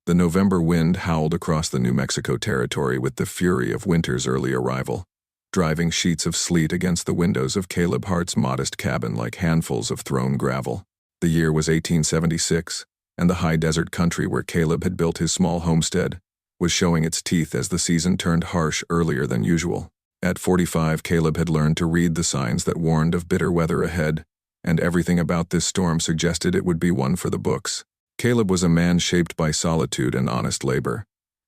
The November wind howled across the New Mexico territory with the fury of winter's early arrival, driving sheets of sleet against the windows of Caleb Hart's modest cabin like handfuls of thrown gravel. The year was 1876, and the high desert country where Caleb had built his small homestead was showing its teeth as the season turned harsh earlier than usual. At 45, Caleb had learned to read the signs that warned of bitter weather ahead, and everything about this storm suggested it would be one for the books. Caleb was a man shaped by solitude and honest labor,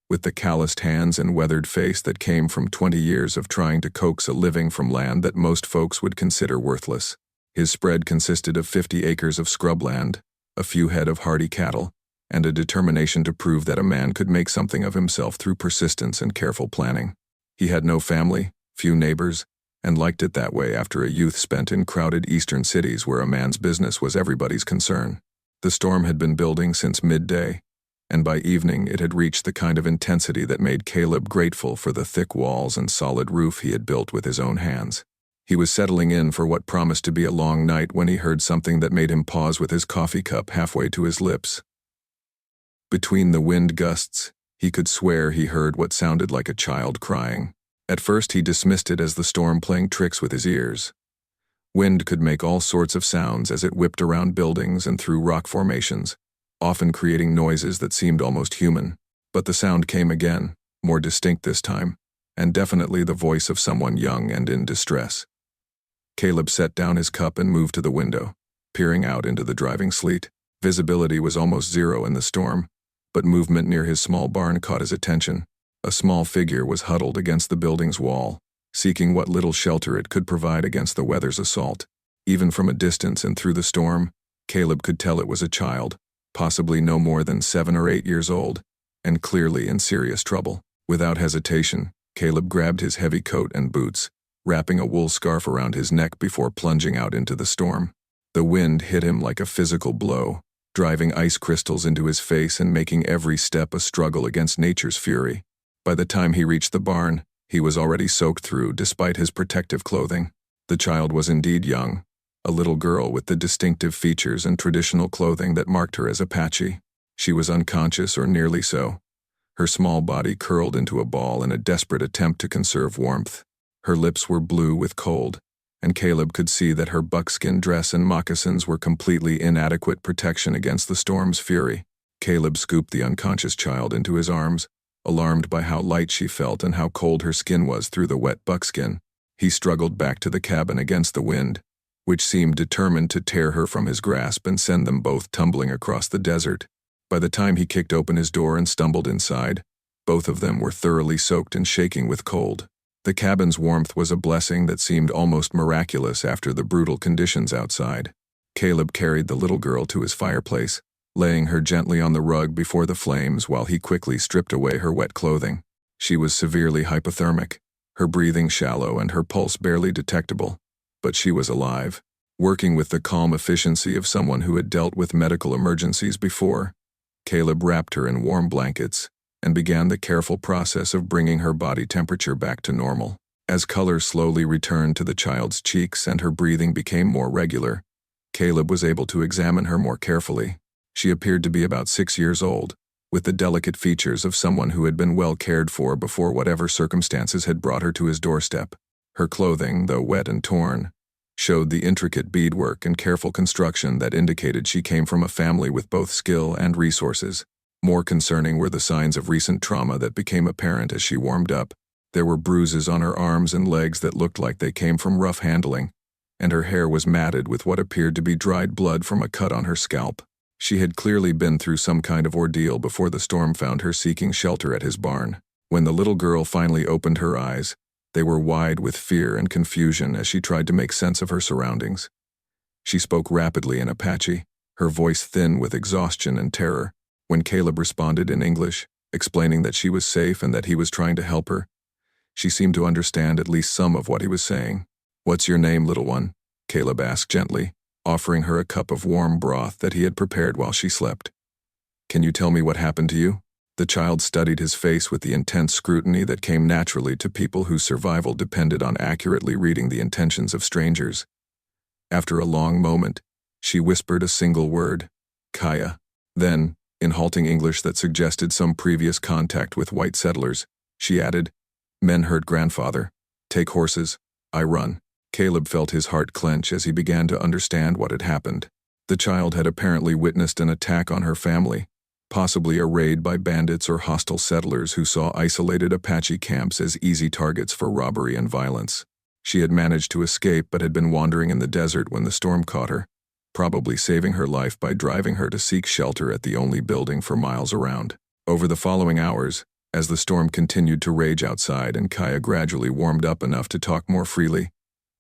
with the calloused hands and weathered face that came from 20 years of trying to coax a living from land that most folks would consider worthless. His spread consisted of 50 acres of scrubland, a few head of hardy cattle, and a determination to prove that a man could make something of himself through persistence and careful planning. He had no family, few neighbors, and liked it that way after a youth spent in crowded eastern cities where a man's business was everybody's concern. The storm had been building since midday, and by evening it had reached the kind of intensity that made Caleb grateful for the thick walls and solid roof he had built with his own hands. He was settling in for what promised to be a long night when he heard something that made him pause with his coffee cup halfway to his lips. Between the wind gusts, he could swear he heard what sounded like a child crying. At first he dismissed it as the storm playing tricks with his ears. Wind could make all sorts of sounds as it whipped around buildings and through rock formations, often creating noises that seemed almost human. But the sound came again, more distinct this time, and definitely the voice of someone young and in distress. Caleb set down his cup and moved to the window, peering out into the driving sleet. Visibility was almost zero in the storm, but movement near his small barn caught his attention. A small figure was huddled against the building's wall, seeking what little shelter it could provide against the weather's assault. Even from a distance and through the storm, Caleb could tell it was a child, possibly no more than 7 or 8 years old, and clearly in serious trouble. Without hesitation, Caleb grabbed his heavy coat and boots, wrapping a wool scarf around his neck before plunging out into the storm. The wind hit him like a physical blow, driving ice crystals into his face and making every step a struggle against nature's fury. By the time he reached the barn, he was already soaked through despite his protective clothing. The child was indeed young, a little girl with the distinctive features and traditional clothing that marked her as Apache. She was unconscious or nearly so, her small body curled into a ball in a desperate attempt to conserve warmth. Her lips were blue with cold, and Caleb could see that her buckskin dress and moccasins were completely inadequate protection against the storm's fury. Caleb scooped the unconscious child into his arms, alarmed by how light she felt and how cold her skin was through the wet buckskin. He struggled back to the cabin against the wind, which seemed determined to tear her from his grasp and send them both tumbling across the desert. By the time he kicked open his door and stumbled inside, both of them were thoroughly soaked and shaking with cold. The cabin's warmth was a blessing that seemed almost miraculous after the brutal conditions outside. Caleb carried the little girl to his fireplace, laying her gently on the rug before the flames while he quickly stripped away her wet clothing. She was severely hypothermic, her breathing shallow and her pulse barely detectable, but she was alive. Working with the calm efficiency of someone who had dealt with medical emergencies before, Caleb wrapped her in warm blankets and began the careful process of bringing her body temperature back to normal. As color slowly returned to the child's cheeks and her breathing became more regular, Caleb was able to examine her more carefully. She appeared to be about 6 years old, with the delicate features of someone who had been well cared for before whatever circumstances had brought her to his doorstep. Her clothing, though wet and torn, showed the intricate beadwork and careful construction that indicated she came from a family with both skill and resources. More concerning were the signs of recent trauma that became apparent as she warmed up. There were bruises on her arms and legs that looked like they came from rough handling, and her hair was matted with what appeared to be dried blood from a cut on her scalp. She had clearly been through some kind of ordeal before the storm found her seeking shelter at his barn. When the little girl finally opened her eyes, they were wide with fear and confusion as she tried to make sense of her surroundings. She spoke rapidly in Apache, her voice thin with exhaustion and terror. When Caleb responded in English, explaining that she was safe and that he was trying to help her, she seemed to understand at least some of what he was saying. "What's your name, little one?" Caleb asked gently, offering her a cup of warm broth that he had prepared while she slept. "Can you tell me what happened to you?" The child studied his face with the intense scrutiny that came naturally to people whose survival depended on accurately reading the intentions of strangers. After a long moment, she whispered a single word, "Kaya." Then, In halting English that suggested some previous contact with white settlers, she added, "Men hurt grandfather. Take horses. I run." Caleb felt his heart clench as he began to understand what had happened. The child had apparently witnessed an attack on her family, possibly a raid by bandits or hostile settlers who saw isolated Apache camps as easy targets for robbery and violence. She had managed to escape but had been wandering in the desert when the storm caught her, probably saving her life by driving her to seek shelter at the only building for miles around. Over the following hours, as the storm continued to rage outside and Kaya gradually warmed up enough to talk more freely,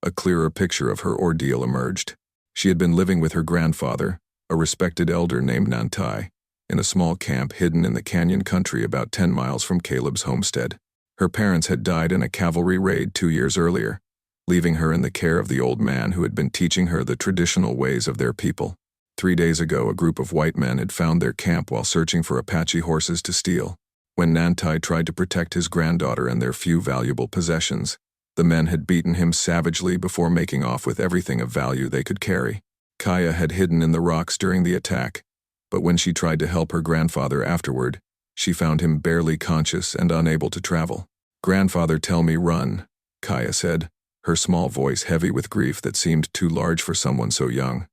a clearer picture of her ordeal emerged. She had been living with her grandfather, a respected elder named Nantai, in a small camp hidden in the canyon country about 10 miles from Caleb's homestead. Her parents had died in a cavalry raid 2 years earlier, leaving her in the care of the old man who had been teaching her the traditional ways of their people. 3 days ago, a group of white men had found their camp while searching for Apache horses to steal. When Nantai tried to protect his granddaughter and their few valuable possessions, the men had beaten him savagely before making off with everything of value they could carry. Kaya had hidden in the rocks during the attack, but when she tried to help her grandfather afterward, she found him barely conscious and unable to travel. "Grandfather, tell me run," Kaya said, her small voice heavy with grief that seemed too large for someone so young.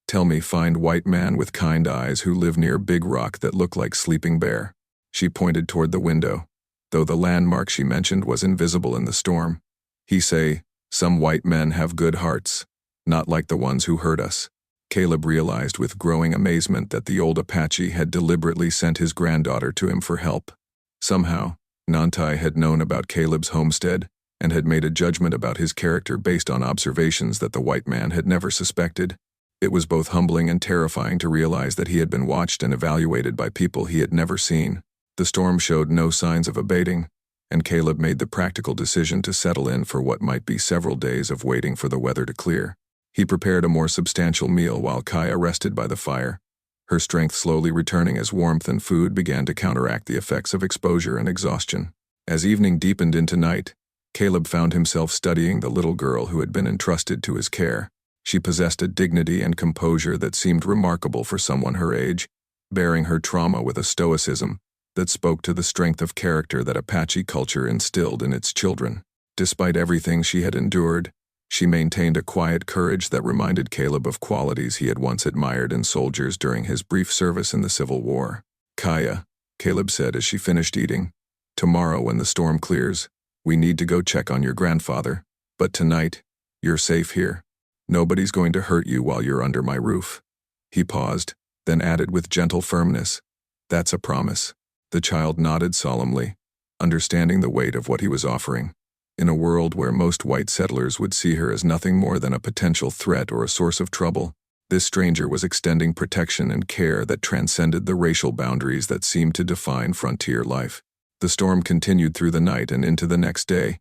"Tell me find white man with kind eyes who live near big rock that look like sleeping bear." She pointed toward the window, though the landmark she mentioned was invisible in the storm. "He say, some white men have good hearts, not like the ones who hurt us." Caleb realized with growing amazement that the old Apache had deliberately sent his granddaughter to him for help. Somehow, Nantai had known about Caleb's homestead and had made a judgment about his character based on observations that the white man had never suspected. It was both humbling and terrifying to realize that he had been watched and evaluated by people he had never seen. The storm showed no signs of abating, and Caleb made the practical decision to settle in for what might be several days of waiting for the weather to clear. He prepared a more substantial meal while Kaya rested by the fire, her strength slowly returning as warmth and food began to counteract the effects of exposure and exhaustion. As evening deepened into night, Caleb found himself studying the little girl who had been entrusted to his care. She possessed a dignity and composure that seemed remarkable for someone her age, bearing her trauma with a stoicism that spoke to the strength of character that Apache culture instilled in its children. Despite everything she had endured, she maintained a quiet courage that reminded Caleb of qualities he had once admired in soldiers during his brief service in the Civil War. "Kaya," Caleb said as she finished eating, "tomorrow when the storm clears, we need to go check on your grandfather, but tonight, you're safe here. Nobody's going to hurt you while you're under my roof." He paused, then added with gentle firmness, "That's a promise." The child nodded solemnly, understanding the weight of what he was offering. In a world where most white settlers would see her as nothing more than a potential threat or a source of trouble, this stranger was extending protection and care that transcended the racial boundaries that seemed to define frontier life. The storm continued through the night and into the next day,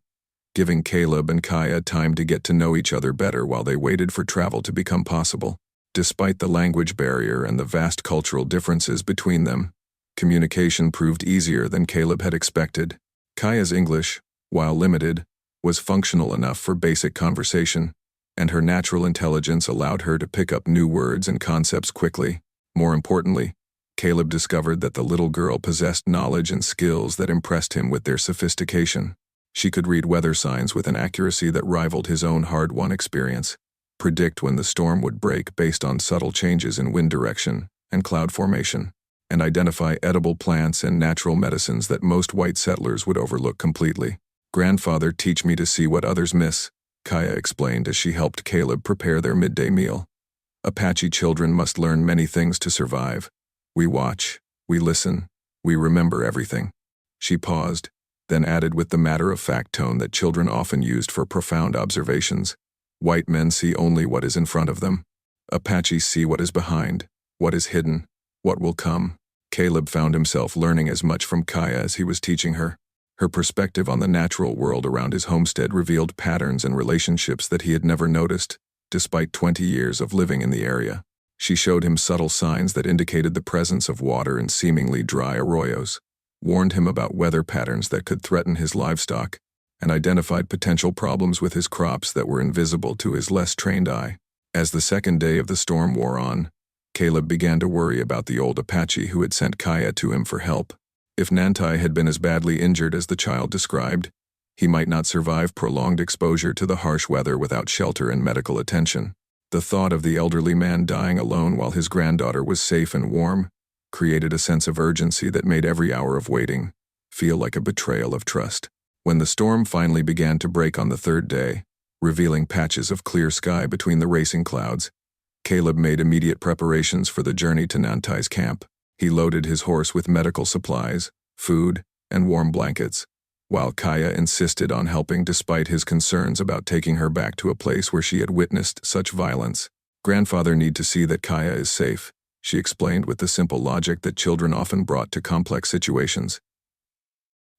giving Caleb and Kaya time to get to know each other better while they waited for travel to become possible. Despite the language barrier and the vast cultural differences between them, communication proved easier than Caleb had expected. Kaya's English, while limited, was functional enough for basic conversation, and her natural intelligence allowed her to pick up new words and concepts quickly. More importantly, Caleb discovered that the little girl possessed knowledge and skills that impressed him with their sophistication. She could read weather signs with an accuracy that rivaled his own hard-won experience, predict when the storm would break based on subtle changes in wind direction and cloud formation, and identify edible plants and natural medicines that most white settlers would overlook completely. "Grandfather teach me to see what others miss," Kaya explained as she helped Caleb prepare their midday meal. "Apache children must learn many things to survive. We watch, we listen, we remember everything." She paused, then added with the matter-of-fact tone that children often used for profound observations. "White men see only what is in front of them. Apaches see what is behind, what is hidden, what will come." Caleb found himself learning as much from Kaya as he was teaching her. Her perspective on the natural world around his homestead revealed patterns and relationships that he had never noticed, despite 20 years of living in the area. She showed him subtle signs that indicated the presence of water in seemingly dry arroyos, warned him about weather patterns that could threaten his livestock, and identified potential problems with his crops that were invisible to his less trained eye. As the second day of the storm wore on, Caleb began to worry about the old Apache who had sent Kaya to him for help. If Nantai had been as badly injured as the child described, he might not survive prolonged exposure to the harsh weather without shelter and medical attention. The thought of the elderly man dying alone while his granddaughter was safe and warm created a sense of urgency that made every hour of waiting feel like a betrayal of trust. When the storm finally began to break on the third day, revealing patches of clear sky between the racing clouds, Caleb made immediate preparations for the journey to Nantai's camp. He loaded his horse with medical supplies, food, and warm blankets, while Kaya insisted on helping despite his concerns about taking her back to a place where she had witnessed such violence. "Grandfather need to see that Kaya is safe," she explained with the simple logic that children often brought to complex situations.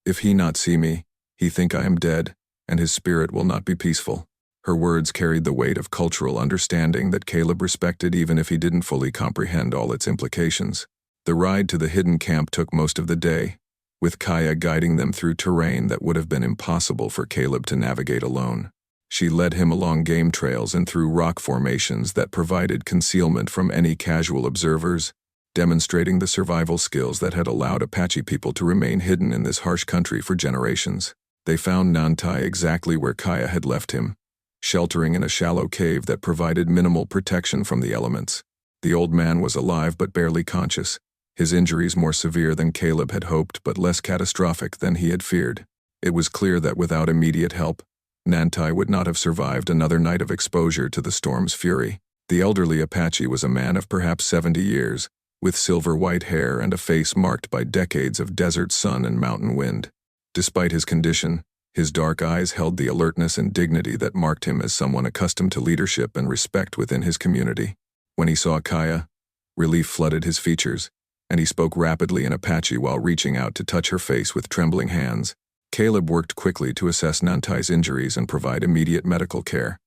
"If he not see me, he think I am dead, and his spirit will not be peaceful." Her words carried the weight of cultural understanding that Caleb respected even if he didn't fully comprehend all its implications. The ride to the hidden camp took most of the day, with Kaya guiding them through terrain that would have been impossible for Caleb to navigate alone. She led him along game trails and through rock formations that provided concealment from any casual observers, demonstrating the survival skills that had allowed Apache people to remain hidden in this harsh country for generations. They found Nantai exactly where Kaya had left him, sheltering in a shallow cave that provided minimal protection from the elements. The old man was alive but barely conscious, his injuries more severe than Caleb had hoped but less catastrophic than he had feared. It was clear that without immediate help, Nantai would not have survived another night of exposure to the storm's fury. The elderly Apache was a man of perhaps 70 years, with silver-white hair and a face marked by decades of desert sun and mountain wind. Despite his condition, his dark eyes held the alertness and dignity that marked him as someone accustomed to leadership and respect within his community. When he saw Kaya, relief flooded his features, and he spoke rapidly in Apache while reaching out to touch her face with trembling hands. Caleb worked quickly to assess Nantai's injuries and provide immediate medical care.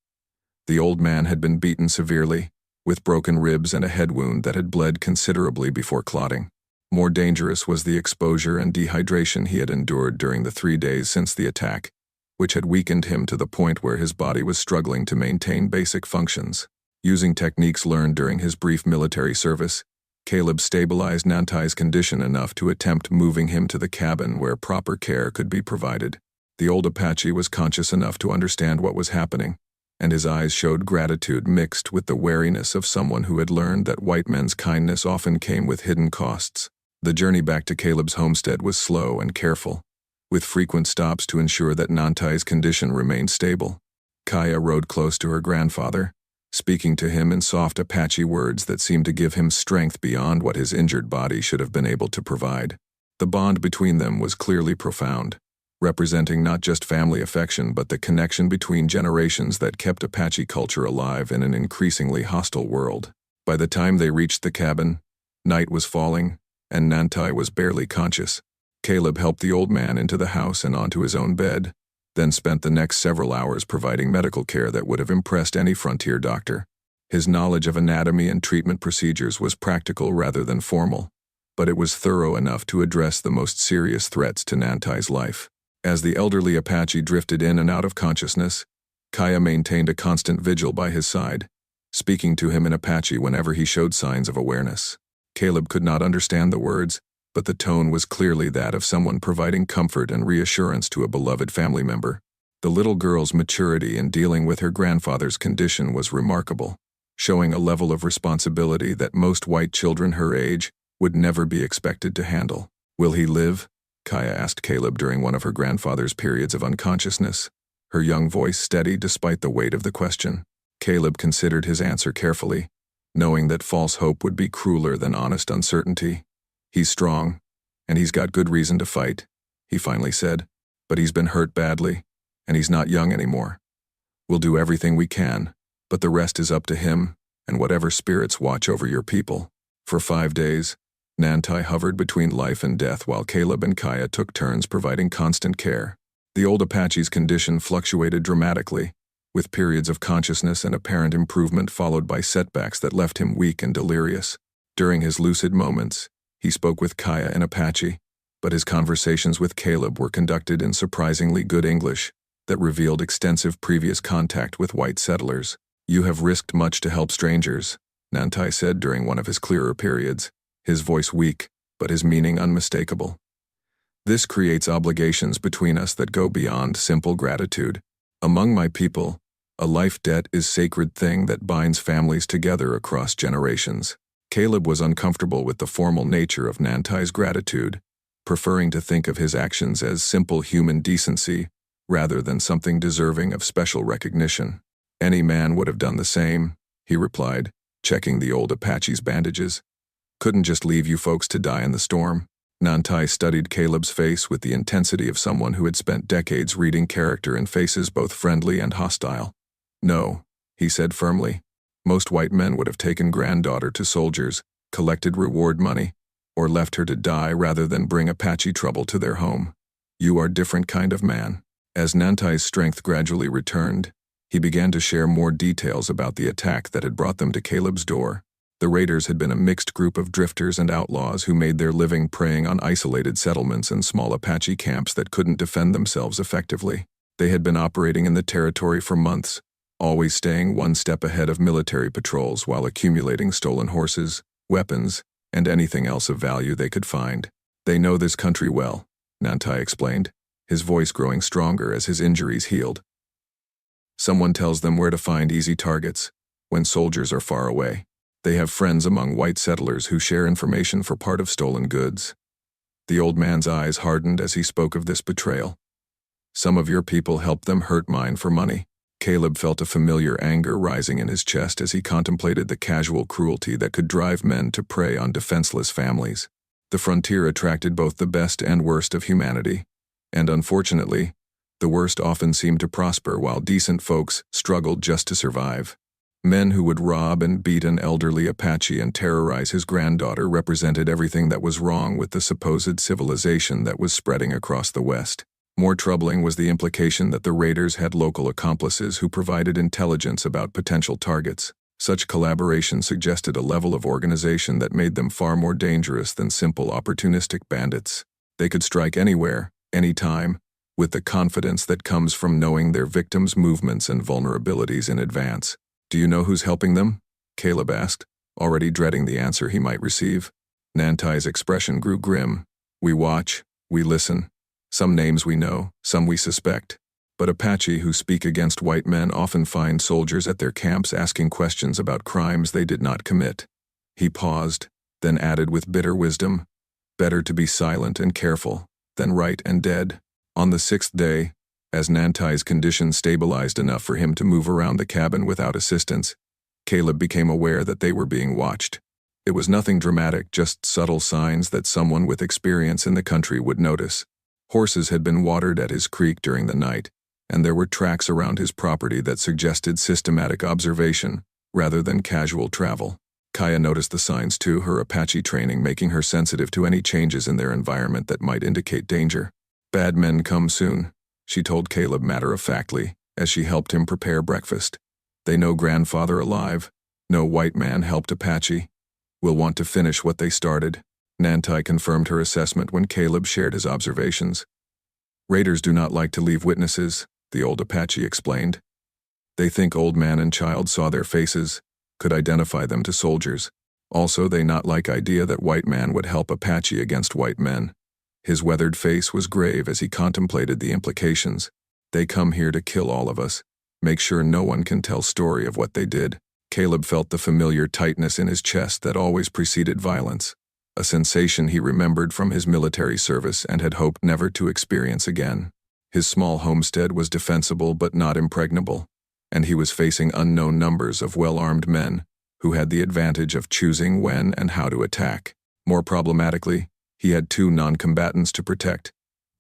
The old man had been beaten severely, with broken ribs and a head wound that had bled considerably before clotting. More dangerous was the exposure and dehydration he had endured during the 3 days since the attack, which had weakened him to the point where his body was struggling to maintain basic functions. Using techniques learned during his brief military service, Caleb stabilized Nantai's condition enough to attempt moving him to the cabin where proper care could be provided. The old Apache was conscious enough to understand what was happening, and his eyes showed gratitude mixed with the wariness of someone who had learned that white men's kindness often came with hidden costs. The journey back to Caleb's homestead was slow and careful, with frequent stops to ensure that Nantai's condition remained stable. Kaya rode close to her grandfather, speaking to him in soft Apache words that seemed to give him strength beyond what his injured body should have been able to provide. The bond between them was clearly profound, representing not just family affection but the connection between generations that kept Apache culture alive in an increasingly hostile world. By the time they reached the cabin, night was falling, and Nantai was barely conscious. Caleb helped the old man into the house and onto his own bed, then spent the next several hours providing medical care that would have impressed any frontier doctor. His knowledge of anatomy and treatment procedures was practical rather than formal, but it was thorough enough to address the most serious threats to Nantai's life. As the elderly Apache drifted in and out of consciousness, Kaya maintained a constant vigil by his side, speaking to him in Apache whenever he showed signs of awareness. Caleb could not understand the words, but the tone was clearly that of someone providing comfort and reassurance to a beloved family member. The little girl's maturity in dealing with her grandfather's condition was remarkable, showing a level of responsibility that most white children her age would never be expected to handle. "Will he live?" Kaya asked Caleb during one of her grandfather's periods of unconsciousness, her young voice steady despite the weight of the question. Caleb considered his answer carefully, knowing that false hope would be crueler than honest uncertainty. "He's strong, and he's got good reason to fight," he finally said, "but he's been hurt badly, and he's not young anymore. We'll do everything we can, but the rest is up to him and whatever spirits watch over your people." For 5 days, Nantai hovered between life and death while Caleb and Kaya took turns providing constant care. The old Apache's condition fluctuated dramatically, with periods of consciousness and apparent improvement followed by setbacks that left him weak and delirious. During his lucid moments, he spoke with Kaya in Apache, but his conversations with Caleb were conducted in surprisingly good English that revealed extensive previous contact with white settlers. "You have risked much to help strangers," Nantai said during one of his clearer periods, his voice weak, but his meaning unmistakable. This creates obligations between us that go beyond simple gratitude. Among my people, a life debt is a sacred thing that binds families together across generations. Caleb was uncomfortable with the formal nature of Nantai's gratitude, preferring to think of his actions as simple human decency rather than something deserving of special recognition. Any man would have done the same, he replied, checking the old Apache's bandages. Couldn't just leave you folks to die in the storm. Nantai studied Caleb's face with the intensity of someone who had spent decades reading character in faces both friendly and hostile. No, he said firmly. Most white men would have taken granddaughter to soldiers, collected reward money, or left her to die rather than bring Apache trouble to their home. You are a different kind of man. As Nantai's strength gradually returned, he began to share more details about the attack that had brought them to Caleb's door. The raiders had been a mixed group of drifters and outlaws who made their living preying on isolated settlements and small Apache camps that couldn't defend themselves effectively. They had been operating in the territory for months, always staying one step ahead of military patrols while accumulating stolen horses, weapons, and anything else of value they could find. They know this country well, Nantai explained, his voice growing stronger as his injuries healed. Someone tells them where to find easy targets when soldiers are far away. They have friends among white settlers who share information for part of stolen goods. The old man's eyes hardened as he spoke of this betrayal. Some of your people helped them hurt mine for money. Caleb felt a familiar anger rising in his chest as he contemplated the casual cruelty that could drive men to prey on defenseless families. The frontier attracted both the best and worst of humanity, and unfortunately, the worst often seemed to prosper while decent folks struggled just to survive. Men who would rob and beat an elderly Apache and terrorize his granddaughter represented everything that was wrong with the supposed civilization that was spreading across the West. More troubling was the implication that the raiders had local accomplices who provided intelligence about potential targets. Such collaboration suggested a level of organization that made them far more dangerous than simple opportunistic bandits. They could strike anywhere, anytime, with the confidence that comes from knowing their victims' movements and vulnerabilities in advance. Do you know who's helping them? Caleb asked, already dreading the answer he might receive. Nantai's expression grew grim. We watch, we listen. Some names we know, some we suspect. But Apache who speak against white men often find soldiers at their camps asking questions about crimes they did not commit. He paused, then added with bitter wisdom, better to be silent and careful than right and dead. On the sixth day, as Nantai's condition stabilized enough for him to move around the cabin without assistance, Caleb became aware that they were being watched. It was nothing dramatic, just subtle signs that someone with experience in the country would notice. Horses had been watered at his creek during the night, and there were tracks around his property that suggested systematic observation rather than casual travel. Kaya noticed the signs too, her Apache training making her sensitive to any changes in their environment that might indicate danger. Bad men come soon, she told Caleb matter-of-factly, as she helped him prepare breakfast. They know grandfather alive. No white man helped Apache. Will want to finish what they started. Nantai confirmed her assessment when Caleb shared his observations. Raiders do not like to leave witnesses, the old Apache explained. They think old man and child saw their faces, could identify them to soldiers. Also, they not like idea that white man would help Apache against white men. His weathered face was grave as he contemplated the implications. They come here to kill all of us. Make sure no one can tell story of what they did. Caleb felt the familiar tightness in his chest that always preceded violence, a sensation he remembered from his military service and had hoped never to experience again. His small homestead was defensible but not impregnable, and he was facing unknown numbers of well-armed men who had the advantage of choosing when and how to attack. More problematically, he had two non-combatants to protect,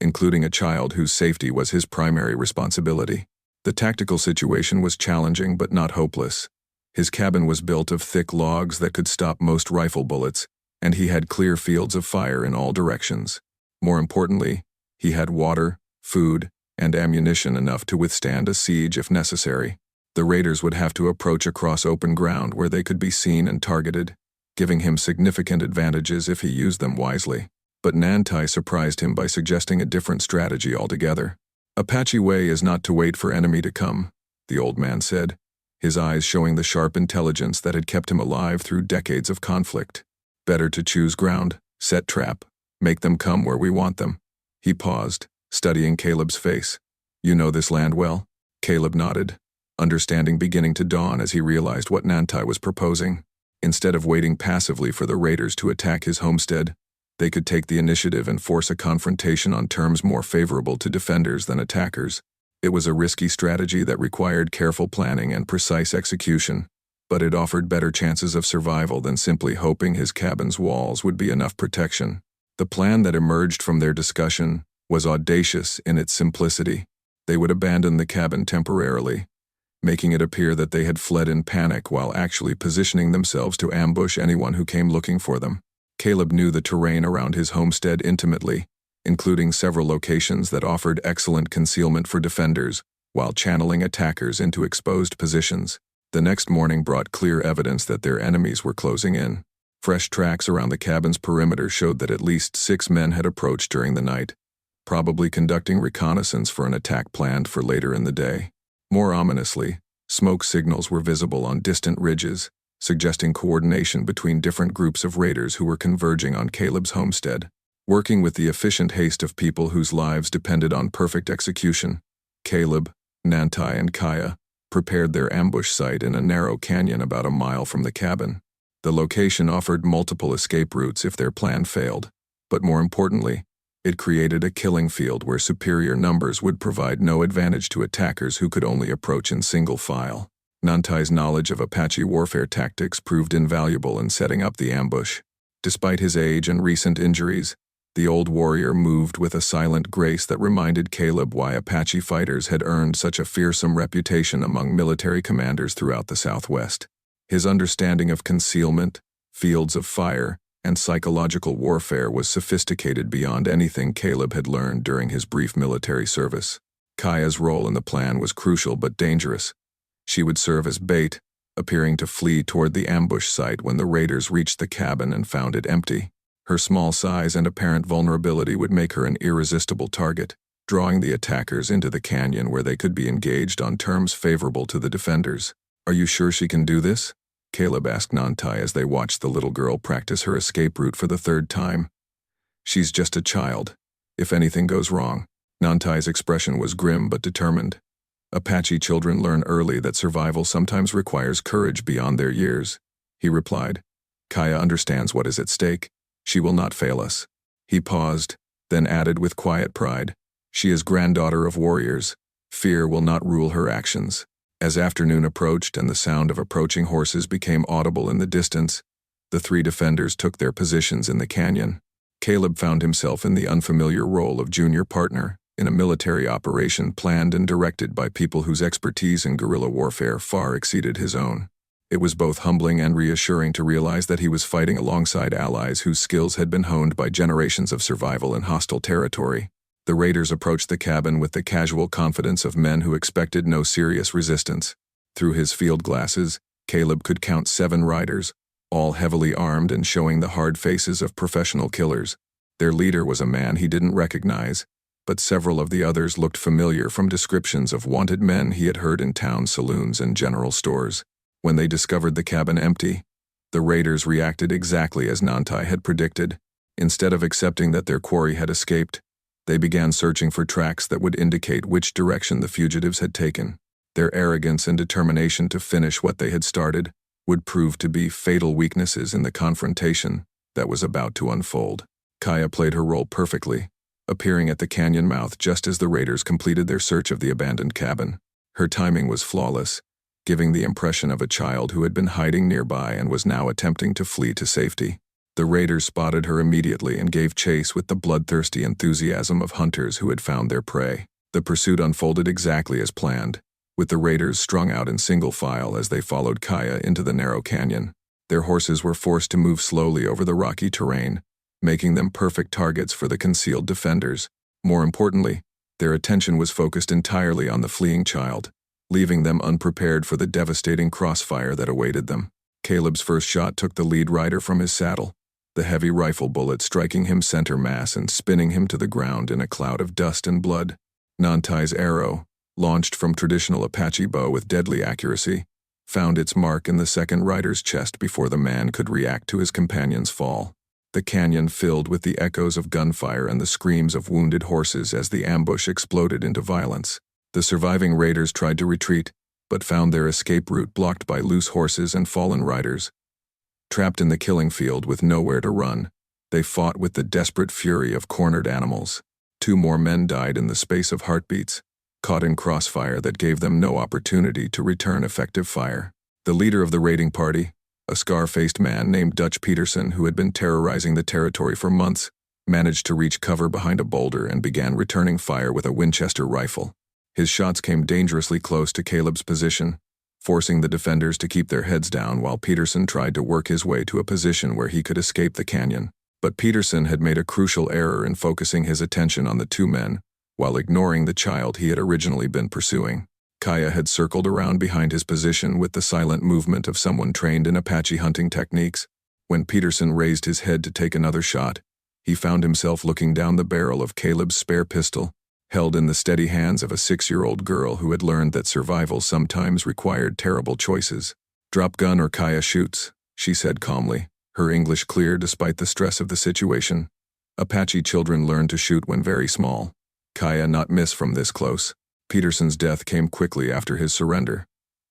including a child whose safety was his primary responsibility. The tactical situation was challenging but not hopeless. His cabin was built of thick logs that could stop most rifle bullets, and he had clear fields of fire in all directions. More importantly, he had water, food, and ammunition enough to withstand a siege if necessary. The raiders would have to approach across open ground where they could be seen and targeted, giving him significant advantages if he used them wisely. But Nantai surprised him by suggesting a different strategy altogether. Apache way is not to wait for enemy to come, the old man said. his eyes showing the sharp intelligence that had kept him alive through decades of conflict. Better to choose ground, set trap, make them come where we want them. He paused, studying Caleb's face. You know this land well? Caleb nodded, understanding beginning to dawn as he realized what Nantai was proposing. Instead of waiting passively for the raiders to attack his homestead, they could take the initiative and force a confrontation on terms more favorable to defenders than attackers. It was a risky strategy that required careful planning and precise execution, but it offered better chances of survival than simply hoping his cabin's walls would be enough protection. The plan that emerged from their discussion was audacious in its simplicity. They would abandon the cabin temporarily, making it appear that they had fled in panic while actually positioning themselves to ambush anyone who came looking for them. Caleb knew the terrain around his homestead intimately, including several locations that offered excellent concealment for defenders while channeling attackers into exposed positions. The next morning brought clear evidence that their enemies were closing in. Fresh tracks around the cabin's perimeter showed that at least 6 men had approached during the night, probably conducting reconnaissance for an attack planned for later in the day. More ominously, smoke signals were visible on distant ridges, suggesting coordination between different groups of raiders who were converging on Caleb's homestead. Working with the efficient haste of people whose lives depended on perfect execution, Caleb, Nantai, and Kaya prepared their ambush site in a narrow canyon about a mile from the cabin. The location offered multiple escape routes if their plan failed, but more importantly, it created a killing field where superior numbers would provide no advantage to attackers who could only approach in single file. Nantai's knowledge of Apache warfare tactics proved invaluable in setting up the ambush. Despite his age and recent injuries, the old warrior moved with a silent grace that reminded Caleb why Apache fighters had earned such a fearsome reputation among military commanders throughout the Southwest. His understanding of concealment, fields of fire, and psychological warfare was sophisticated beyond anything Caleb had learned during his brief military service. Kaya's role in the plan was crucial but dangerous. She would serve as bait, appearing to flee toward the ambush site when the raiders reached the cabin and found it empty. Her small size and apparent vulnerability would make her an irresistible target, drawing the attackers into the canyon where they could be engaged on terms favorable to the defenders. Are you sure she can do this? Caleb asked Nantai as they watched the little girl practice her escape route for the 3rd time. She's just a child. If anything goes wrong. Nantai's expression was grim but determined. Apache children learn early that survival sometimes requires courage beyond their years, he replied. Kaya understands what is at stake. She will not fail us. He paused, then added with quiet pride, she is granddaughter of warriors. Fear will not rule her actions. As afternoon approached and the sound of approaching horses became audible in the distance, the 3 defenders took their positions in the canyon. Caleb found himself in the unfamiliar role of junior partner in a military operation planned and directed by people whose expertise in guerrilla warfare far exceeded his own. It was both humbling and reassuring to realize that he was fighting alongside allies whose skills had been honed by generations of survival in hostile territory. The raiders approached the cabin with the casual confidence of men who expected no serious resistance. Through his field glasses, Caleb could count 7 riders, all heavily armed and showing the hard faces of professional killers. Their leader was a man he didn't recognize, but several of the others looked familiar from descriptions of wanted men he had heard in town saloons and general stores. When they discovered the cabin empty, the raiders reacted exactly as Nantai had predicted. Instead of accepting that their quarry had escaped, they began searching for tracks that would indicate which direction the fugitives had taken. Their arrogance and determination to finish what they had started would prove to be fatal weaknesses in the confrontation that was about to unfold. Kaya played her role perfectly, appearing at the canyon mouth just as the raiders completed their search of the abandoned cabin. Her timing was flawless, giving the impression of a child who had been hiding nearby and was now attempting to flee to safety. The raiders spotted her immediately and gave chase with the bloodthirsty enthusiasm of hunters who had found their prey. The pursuit unfolded exactly as planned, with the raiders strung out in single file as they followed Kaya into the narrow canyon. Their horses were forced to move slowly over the rocky terrain, making them perfect targets for the concealed defenders. More importantly, their attention was focused entirely on the fleeing child, leaving them unprepared for the devastating crossfire that awaited them. Caleb's first shot took the lead rider from his saddle, the heavy rifle bullet striking him center mass and spinning him to the ground in a cloud of dust and blood. Nantai's arrow, launched from traditional Apache bow with deadly accuracy, found its mark in the second rider's chest before the man could react to his companion's fall. The canyon filled with the echoes of gunfire and the screams of wounded horses as the ambush exploded into violence. The surviving raiders tried to retreat, but found their escape route blocked by loose horses and fallen riders. Trapped in the killing field with nowhere to run, they fought with the desperate fury of cornered animals. 2 more men died in the space of heartbeats, caught in crossfire that gave them no opportunity to return effective fire. The leader of the raiding party, a scar-faced man named Dutch Peterson who had been terrorizing the territory for months, managed to reach cover behind a boulder and began returning fire with a Winchester rifle. His shots came dangerously close to Caleb's position, forcing the defenders to keep their heads down while Peterson tried to work his way to a position where he could escape the canyon. But Peterson had made a crucial error in focusing his attention on the 2 men, while ignoring the child he had originally been pursuing. Kaya had circled around behind his position with the silent movement of someone trained in Apache hunting techniques. When Peterson raised his head to take another shot, he found himself looking down the barrel of Caleb's spare pistol, held in the steady hands of a 6-year-old girl who had learned that survival sometimes required terrible choices. "Drop gun or Kaya shoots," she said calmly, her English clear despite the stress of the situation. Apache children learn to shoot when very small. Kaya not miss from this close. Peterson's death came quickly after his surrender,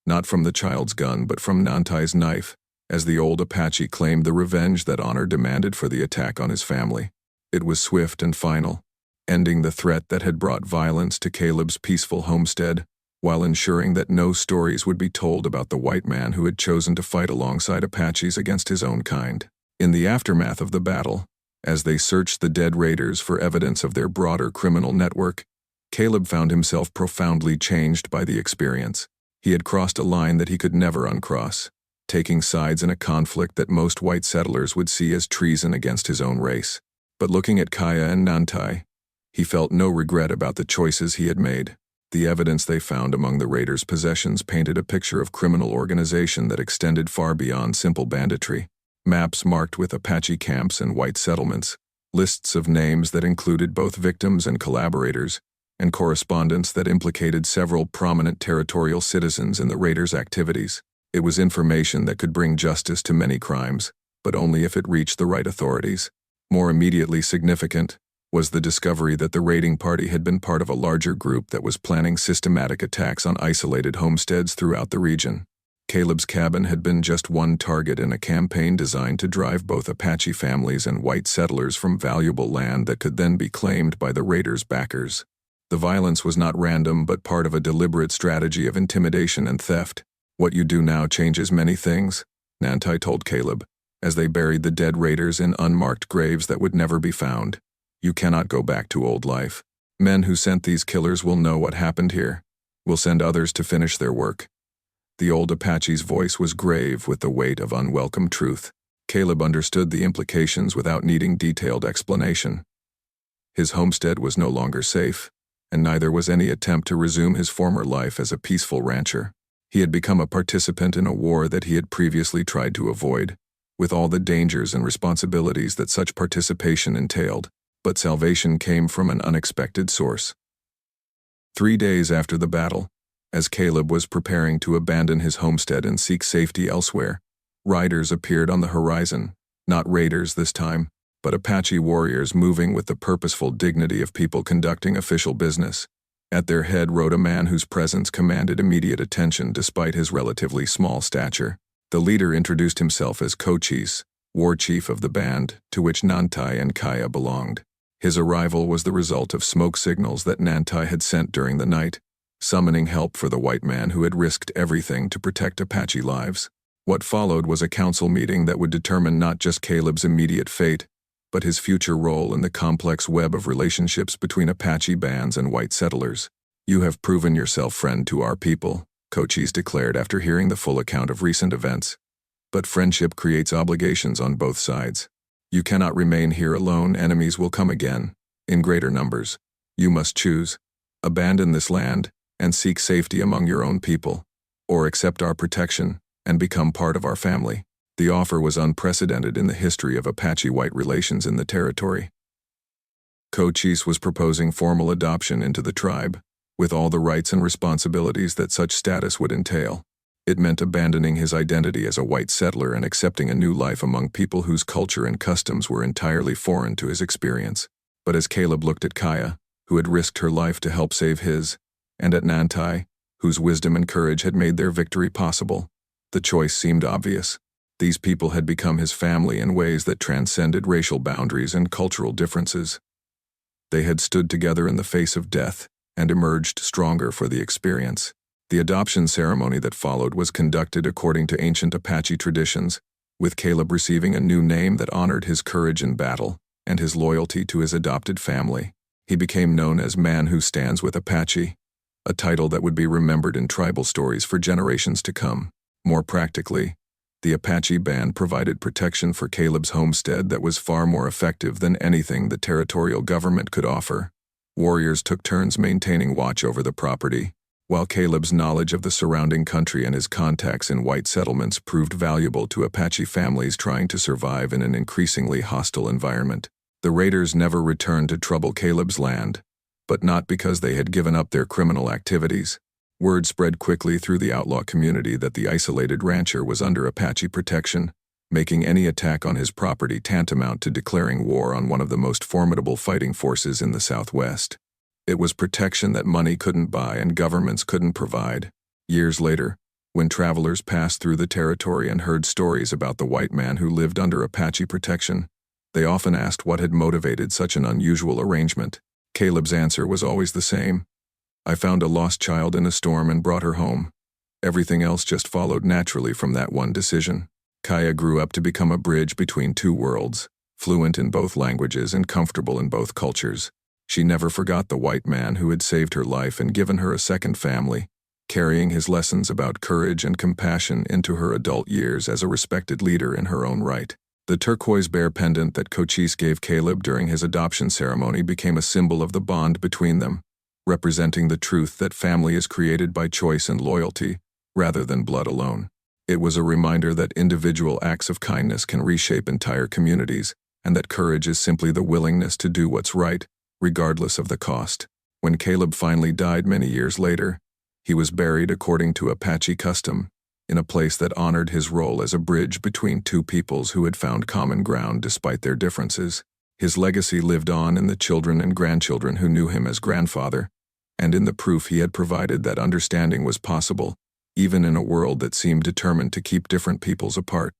not from the child's gun but from Nantai's knife, as the old Apache claimed the revenge that honor demanded for the attack on his family. It was swift and final, ending the threat that had brought violence to Caleb's peaceful homestead, while ensuring that no stories would be told about the white man who had chosen to fight alongside Apaches against his own kind. In the aftermath of the battle, as they searched the dead raiders for evidence of their broader criminal network, Caleb found himself profoundly changed by the experience. He had crossed a line that he could never uncross, taking sides in a conflict that most white settlers would see as treason against his own race. But looking at Kaya and Nantai, he felt no regret about the choices he had made. The evidence they found among the raiders' possessions painted a picture of criminal organization that extended far beyond simple banditry. Maps marked with Apache camps and white settlements, lists of names that included both victims and collaborators, and correspondence that implicated several prominent territorial citizens in the raiders' activities. It was information that could bring justice to many crimes, but only if it reached the right authorities. More immediately significant was the discovery that the raiding party had been part of a larger group that was planning systematic attacks on isolated homesteads throughout the region. Caleb's cabin had been just one target in a campaign designed to drive both Apache families and white settlers from valuable land that could then be claimed by the raiders' backers. The violence was not random but part of a deliberate strategy of intimidation and theft. "What you do now changes many things," Nantai told Caleb, as they buried the dead raiders in unmarked graves that would never be found. "You cannot go back to old life. Men who sent these killers will know what happened here. We'll send others to finish their work." The old Apache's voice was grave with the weight of unwelcome truth. Caleb understood the implications without needing detailed explanation. His homestead was no longer safe, and neither was any attempt to resume his former life as a peaceful rancher. He had become a participant in a war that he had previously tried to avoid, with all the dangers and responsibilities that such participation entailed, but salvation came from an unexpected source. 3 days after the battle, as Caleb was preparing to abandon his homestead and seek safety elsewhere, riders appeared on the horizon, not raiders this time, but Apache warriors moving with the purposeful dignity of people conducting official business. At their head rode a man whose presence commanded immediate attention despite his relatively small stature. The leader introduced himself as Cochise, war chief of the band to which Nantai and Kaya belonged. His arrival was the result of smoke signals that Nantai had sent during the night, summoning help for the white man who had risked everything to protect Apache lives. What followed was a council meeting that would determine not just Caleb's immediate fate, but his future role in the complex web of relationships between Apache bands and white settlers. "You have proven yourself friend to our people," Cochise declared after hearing the full account of recent events. "But friendship creates obligations on both sides. You cannot remain here alone. Enemies will come again, in greater numbers. You must choose: abandon this land and seek safety among your own people, or accept our protection and become part of our family." The offer was unprecedented in the history of Apache-white relations in the territory. Cochise was proposing formal adoption into the tribe, with all the rights and responsibilities that such status would entail. It meant abandoning his identity as a white settler and accepting a new life among people whose culture and customs were entirely foreign to his experience. But as Caleb looked at Kaya, who had risked her life to help save his, and at Nantai, whose wisdom and courage had made their victory possible, the choice seemed obvious. These people had become his family in ways that transcended racial boundaries and cultural differences. They had stood together in the face of death and emerged stronger for the experience. The adoption ceremony that followed was conducted according to ancient Apache traditions, with Caleb receiving a new name that honored his courage in battle and his loyalty to his adopted family. He became known as Man Who Stands with Apache, a title that would be remembered in tribal stories for generations to come. More practically, the Apache band provided protection for Caleb's homestead that was far more effective than anything the territorial government could offer. Warriors took turns maintaining watch over the property, while Caleb's knowledge of the surrounding country and his contacts in white settlements proved valuable to Apache families trying to survive in an increasingly hostile environment. The raiders never returned to trouble Caleb's land, but not because they had given up their criminal activities. Word spread quickly through the outlaw community that the isolated rancher was under Apache protection, making any attack on his property tantamount to declaring war on one of the most formidable fighting forces in the Southwest. It was protection that money couldn't buy and governments couldn't provide. Years later, when travelers passed through the territory and heard stories about the white man who lived under Apache protection, they often asked what had motivated such an unusual arrangement. Caleb's answer was always the same. I found a lost child in a storm and brought her home. Everything else just followed naturally from that one decision. Kaya grew up to become a bridge between two worlds, fluent in both languages and comfortable in both cultures. She never forgot the white man who had saved her life and given her a second family, carrying his lessons about courage and compassion into her adult years as a respected leader in her own right. The turquoise bear pendant that Cochise gave Caleb during his adoption ceremony became a symbol of the bond between them, representing the truth that family is created by choice and loyalty, rather than blood alone. It was a reminder that individual acts of kindness can reshape entire communities, and that courage is simply the willingness to do what's right, regardless of the cost. When Caleb finally died many years later, he was buried according to Apache custom, in a place that honored his role as a bridge between two peoples who had found common ground despite their differences. His legacy lived on in the children and grandchildren who knew him as grandfather, and in the proof he had provided that understanding was possible, even in a world that seemed determined to keep different peoples apart.